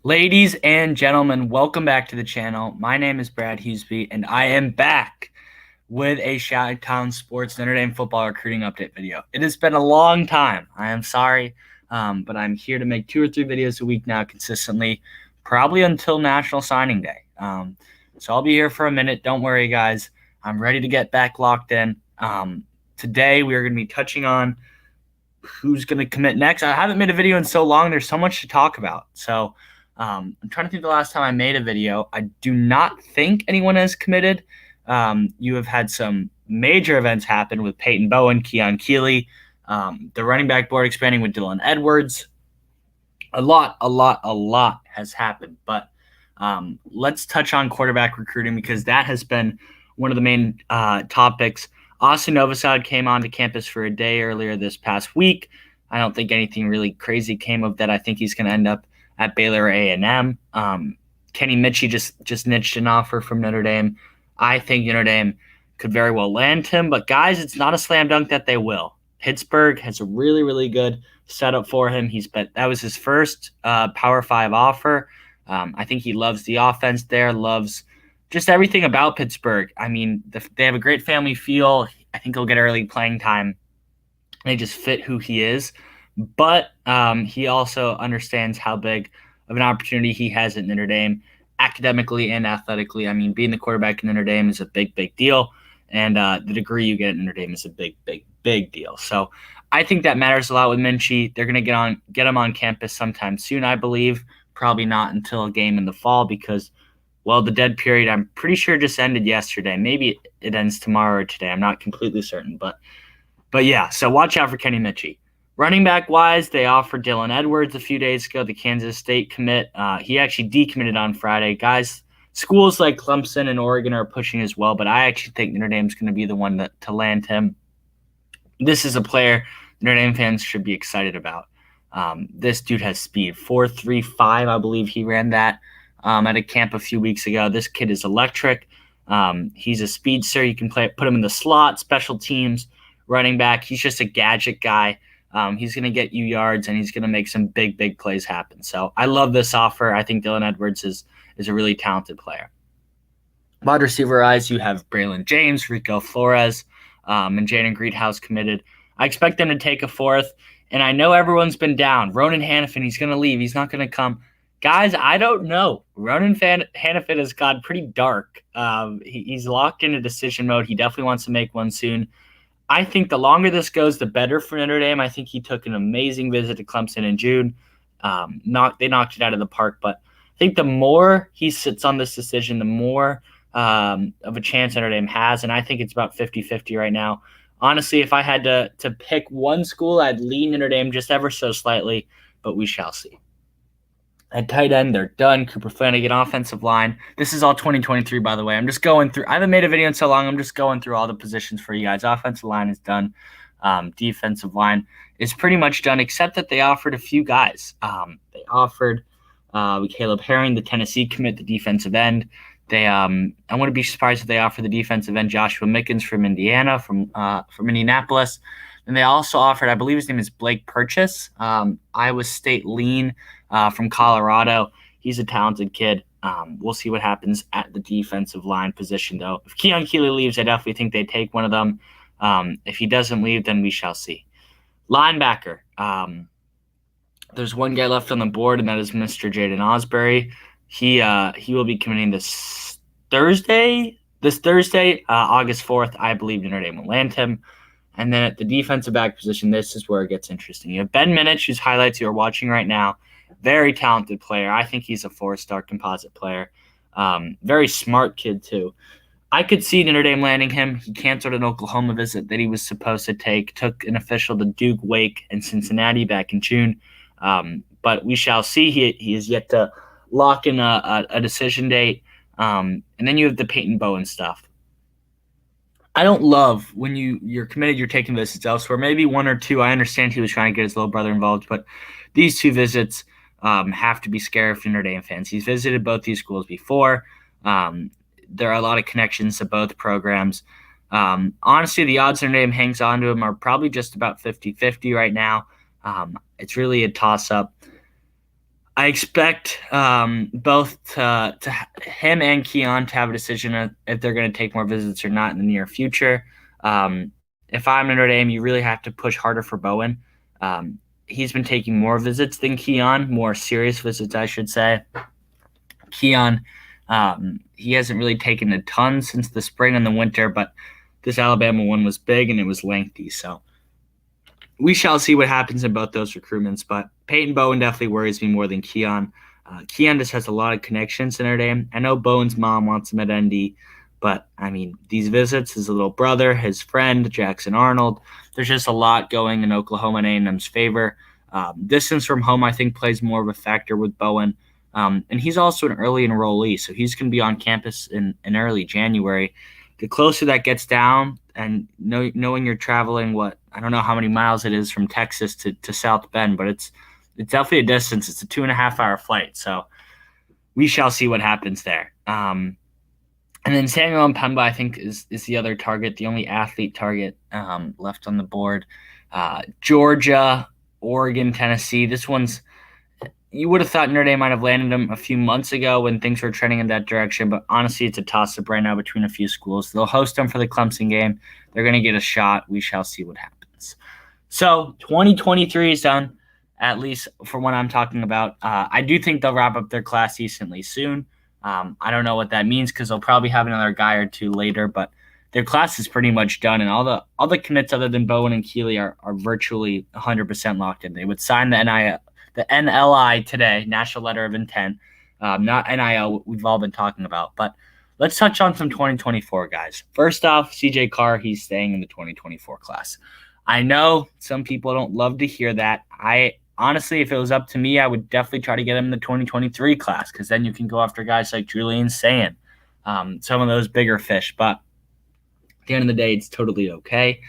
Ladies and gentlemen, welcome back to the channel. My name is Brad Hughesby, and I am back with a Chi-Town Sports Notre Dame football recruiting update video. It has been a long time. I am sorry, but I'm here to make 2 or 3 videos a week now consistently, probably until National Signing Day. So I'll be here for a minute. Don't worry, guys. I'm ready to get back locked in. Today, we are going to be touching on who's going to commit next. I haven't made a video in so long. There's so much to talk about. So I'm trying to think the last time I made a video. I do not think anyone has committed. You have had some major events happen with Peyton Bowen, Keon Keeley, the running back board expanding with Dylan Edwards. A lot has happened. But let's touch on quarterback recruiting because that has been one of the main topics. Austin Novosad came onto campus for a day earlier this past week. I don't think anything really crazy came of that. I think he's going to end up at Baylor A&M. Kenny Mitchie just niched an offer from Notre Dame. I think Notre Dame could very well land him, but guys, it's not a slam dunk that they will. Pittsburgh has a really good setup for him. That was his first Power 5 offer. I think he loves the offense there, loves just everything about Pittsburgh. I mean, they have a great family feel. I think he'll get early playing time. They just fit who he is. But he also understands how big of an opportunity he has at Notre Dame, academically and athletically. I mean, being the quarterback in Notre Dame is a big deal, and the degree you get at Notre Dame is a big deal. So I think that matters a lot with Minchie. They're going to get him on campus sometime soon, I believe. Probably not until a game in the fall because, well, the dead period, I'm pretty sure just ended yesterday. Maybe it ends tomorrow or today. I'm not completely certain, but yeah. So watch out for Kenny Mitchie. Running back wise, they offered Dylan Edwards a few days ago, the Kansas State commit. He actually decommitted on Friday. Guys, schools like Clemson and Oregon are pushing as well, but I actually think Notre Dame's going to be the one to land him. This is a player Notre Dame fans should be excited about. This dude has speed. 4.35, I believe he ran that at a camp a few weeks ago. This kid is electric. He's a speedster. You can put him in the slot, special teams, running back. He's just a gadget guy. He's going to get you yards, and he's going to make some big plays happen. So I love this offer. I think Dylan Edwards is a really talented player. Wide receiver-wise, you have Braylon James, Rico Flores, and Jaden Greathouse committed. I expect them to take a fourth, and I know everyone's been down. Ronan Hannafin, he's going to leave. He's not going to come. Guys, I don't know. Ronan Hannafin has gone pretty dark. He's locked into decision mode. He definitely wants to make one soon. I think the longer this goes, the better for Notre Dame. I think he took an amazing visit to Clemson in June. They knocked it out of the park. But I think the more he sits on this decision, the more of a chance Notre Dame has. And I think it's about 50-50 right now. Honestly, if I had to pick one school, I'd lean Notre Dame just ever so slightly. But we shall see. At tight end, they're done. Cooper Flanagan, offensive line. This is all 2023, by the way. I'm just going through. I haven't made a video in so long. I'm just going through all the positions for you guys. Offensive line is done. Defensive line is pretty much done, except that they offered a few guys. They offered Caleb Herring, the Tennessee commit, the defensive end. I wouldn't be surprised if they offer the defensive end Joshua Mickens from Indiana, from Indianapolis. And they also offered, I believe his name is Blake Purchase, Iowa State lean from Colorado. He's a talented kid. We'll see what happens at the defensive line position, though. If Keon Keeley leaves, I definitely think they take one of them. If he doesn't leave, then we shall see. Linebacker. There's one guy left on the board, and that is Mr. Jaden Osbury. He will be committing this Thursday, August 4th. I believe Notre Dame will land him. And then at the defensive back position, this is where it gets interesting. You have Ben Minich, whose highlights you are watching right now. Very talented player. I think he's a 4-star composite player. Very smart kid, too. I could see Notre Dame landing him. He canceled an Oklahoma visit that he was supposed to take, took an official to Duke, Wake, and Cincinnati back in June. But we shall see. He is yet to lock in a decision date. And then you have the Peyton Bowen stuff. I don't love when you're committed, you're taking visits elsewhere. Maybe 1 or 2. I understand he was trying to get his little brother involved, but these 2 visits have to be scary for Notre Dame fans. He's visited both these schools before. There are a lot of connections to both programs. Honestly, the odds Notre Dame hangs on to him are probably just about 50-50 right now. It's really a toss-up. I expect both to him and Keon to have a decision if they're going to take more visits or not in the near future. If I'm Notre Dame, you really have to push harder for Bowen. He's been taking more visits than Keon, more serious visits, I should say. Keon, he hasn't really taken a ton since the spring and the winter, but this Alabama one was big and it was lengthy. So we shall see what happens in both those recruitments. But Peyton Bowen definitely worries me more than Keon. Keon just has a lot of connections in Notre Dame. I know Bowen's mom wants him at ND, but I mean, these visits, his little brother, his friend, Jackson Arnold, there's just a lot going in Oklahoma and A&M's favor. Distance from home, I think, plays more of a factor with Bowen. And he's also an early enrollee, so he's going to be on campus in early January. The closer that gets down, and knowing you're traveling, I don't know how many miles it is from Texas to South Bend, but it's definitely a distance. It's a 2.5-hour flight, so we shall see what happens there. And then Samuel Mpemba, I think, is the other target, the only athlete target left on the board. Georgia, Oregon, Tennessee. This one's, you would have thought Notre Dame might have landed him a few months ago when things were trending in that direction, but honestly, it's a toss-up right now between a few schools. They'll host them for the Clemson game. They're going to get a shot. We shall see what happens. So 2023 is done, at least for what I'm talking about. I do think they'll wrap up their class decently soon. I don't know what that means because they'll probably have another guy or two later, but their class is pretty much done, and all the commits other than Bowen and Keeley are virtually 100% locked in. They would sign the NLI today, National Letter of Intent, not NIL, we've all been talking about. But let's touch on some 2024 guys. First off, CJ Carr, he's staying in the 2024 class. I know some people don't love to hear that. Honestly, if it was up to me, I would definitely try to get him in the 2023 class because then you can go after guys like Julian Sayin, some of those bigger fish. But at the end of the day, it's totally okay.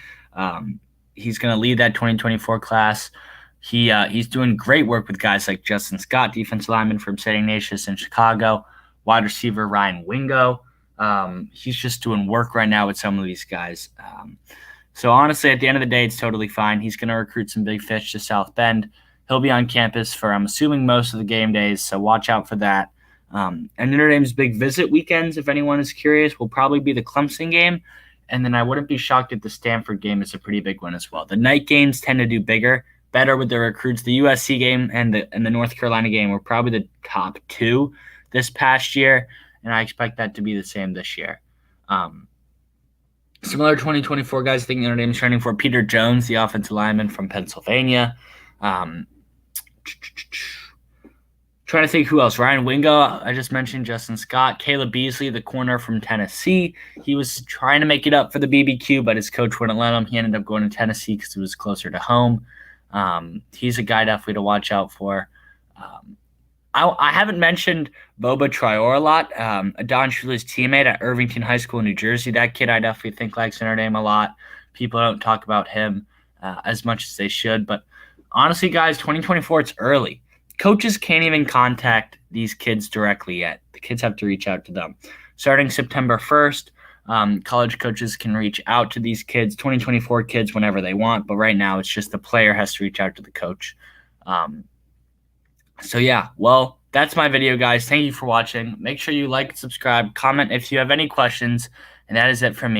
He's going to lead that 2024 class. He's doing great work with guys like Justin Scott, defensive lineman from St. Ignatius in Chicago, wide receiver Ryan Wingo. He's just doing work right now with some of these guys. So honestly, at the end of the day, it's totally fine. He's going to recruit some big fish to South Bend. He'll be on campus for, I'm assuming, most of the game days, so watch out for that. And Notre Dame's big visit weekends, if anyone is curious, will probably be the Clemson game. And then I wouldn't be shocked if the Stanford game is a pretty big one as well. The night games tend to do better with the recruits. The USC game and the North Carolina game were probably the top two this past year, and I expect that to be the same this year. Some other 2024 guys I think Notre Dame is training for: Peter Jones, the offensive lineman from Pennsylvania. Trying to think who else. Ryan Wingo, I just mentioned. Justin Scott. Caleb Beasley, the corner from Tennessee. He was trying to make it up for the BBQ, but his coach wouldn't let him. He ended up going to Tennessee because it was closer to home. He's a guy definitely to watch out for. I haven't mentioned Boba Traore a lot. Don Shula's teammate at Irvington High School in New Jersey. That kid I definitely think likes Notre Dame a lot. People don't talk about him as much as they should. But honestly, guys, 2024, it's early. Coaches can't even contact these kids directly yet. The kids have to reach out to them. Starting September 1st, college coaches can reach out to these kids, 2024 kids, whenever they want. But right now, it's just the player has to reach out to the coach. So yeah, well, that's my video, guys. Thank you for watching. Make sure you like, subscribe, comment if you have any questions, and that is it from me.